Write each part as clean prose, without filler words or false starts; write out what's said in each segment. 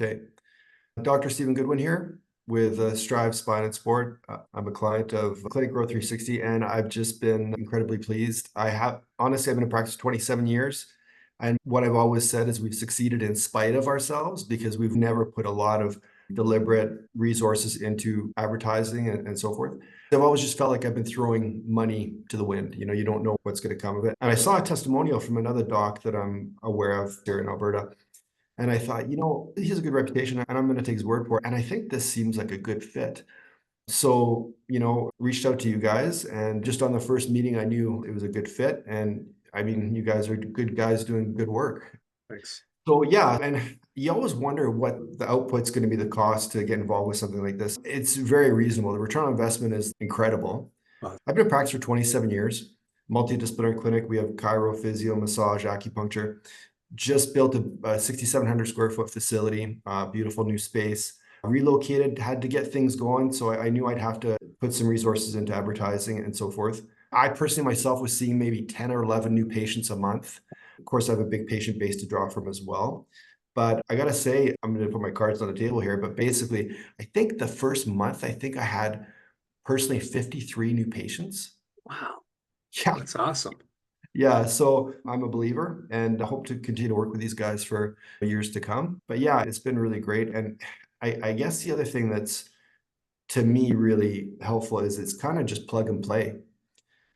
Okay. Dr. Stephen Goodwin here with Strive Spine and Sport. I'm a client of Clinic Growth 360, and I've just been incredibly pleased. Honestly, I've been in practice 27 years. And what I've always said is we've succeeded in spite of ourselves because we've never put a lot of deliberate resources into advertising and so forth. I've always just felt like I've been throwing money to the wind. You don't know what's going to come of it. And I saw a testimonial from another doc that I'm aware of here in Alberta. And I thought, he has a good reputation and I'm going to take his word for it. And I think this seems like a good fit. So, reached out to you guys, and just on the first meeting, I knew it was a good fit. And I mean, you guys are good guys doing good work. Thanks. So yeah, and you always wonder what the output's going to be, the cost to get involved with something like this. It's very reasonable. The return on investment is incredible. Wow. I've been in practice for 27 years, multidisciplinary clinic. We have chiro, physio, massage, acupuncture. Just built a 6,700 square foot facility, beautiful new space. Relocated, had to get things going. So I knew I'd have to put some resources into advertising and so forth. I personally myself was seeing maybe 10 or 11 new patients a month. Of course, I have a big patient base to draw from as well. But I got to say, I'm going to put my cards on the table here. But basically, I think the first month, I think I had personally 53 new patients. Wow. Yeah. That's awesome. Yeah, so I'm a believer and I hope to continue to work with these guys for years to come. But yeah, it's been really great. And I guess the other thing that's to me really helpful is it's kind of just plug and play.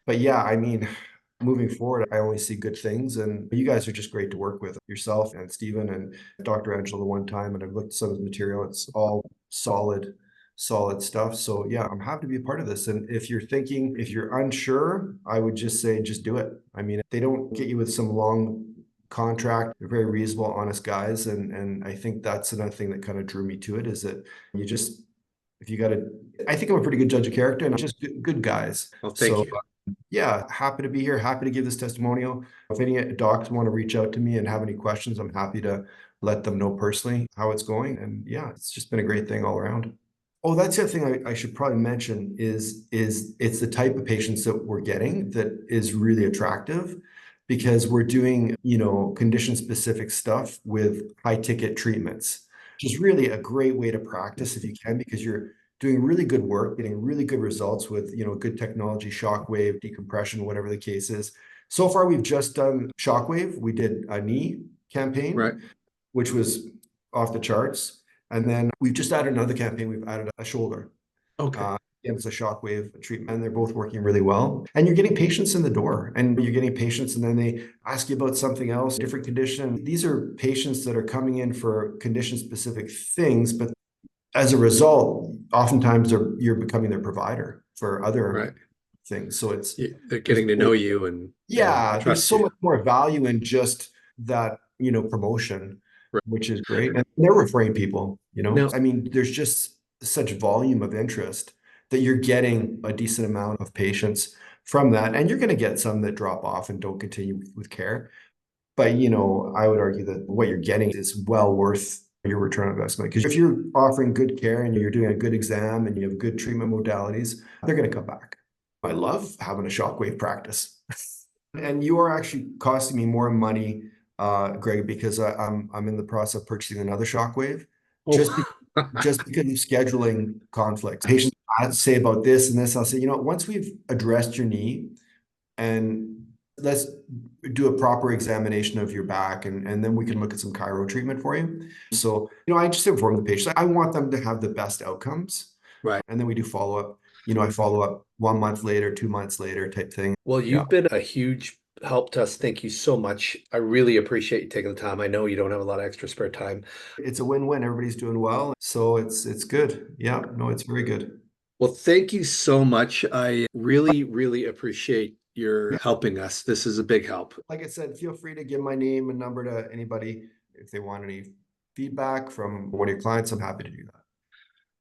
But yeah, I mean, moving forward, I only see good things. And you guys are just great to work with, yourself and Stephen and Dr. Angela the one time. And I've looked at some of the material. It's all solid stuff. So yeah, I'm happy to be a part of this. And if you're unsure, I would just say, just do it. I mean, they don't get you with some long contract. They're very reasonable, honest guys. And I think that's another thing that kind of drew me to it is that if you got to, I think I'm a pretty good judge of character and just good guys. Well, thank So you. yeah, happy to be here. Happy to give this testimonial. If any docs want to reach out to me and have any questions, I'm happy to let them know personally how it's going. And yeah, it's just been a great thing all around. Oh, that's the other thing I should probably mention is it's the type of patients that we're getting that is really attractive because we're doing, condition specific stuff with high ticket treatments, which is really a great way to practice if you can, because you're doing really good work, getting really good results with, good technology, Shockwave, decompression, whatever the case is. So far, we've just done Shockwave. We did a knee campaign, Right. which was off the charts. And then we've just added another campaign. We've added a shoulder. Okay. Again, it's a Shockwave treatment, and they're both working really well. And you're getting patients in the door, and you're getting patients, and then they ask you about something else, different condition. These are patients that are coming in for condition-specific things, but as a result, oftentimes you're becoming their provider for other things. So they're getting to know you and there's trust so you. much more value in just that, promotion, Right. which is great. And they're referring people, Now, I mean, there's just such volume of interest that you're getting a decent amount of patients from that. And you're going to get some that drop off and don't continue with care. But, I would argue that what you're getting is well worth your return on investment. Because if you're offering good care and you're doing a good exam and you have good treatment modalities, they're going to come back. I love having a Shockwave practice. And you are actually costing me more money, Greg, because I'm in the process of purchasing another Shockwave just because of scheduling conflicts. Patients say about this and this. I'll say, once we've addressed your knee and let's do a proper examination of your back and then we can look at some chiro treatment for you. So, I just inform the patient. I want them to have the best outcomes. Right. And then we do follow up. I follow up 1 month later, 2 months later type thing. Well, you've been a huge help to us. Thank you so much. I really appreciate you taking the time. I know you don't have a lot of extra spare time. It's a win-win. Everybody's doing well. So it's good. Yeah, no, it's very good. Well, thank you so much. I really, really appreciate your helping us. This is a big help. Like I said, feel free to give my name and number to anybody if they want any feedback from one of your clients. I'm happy to do that.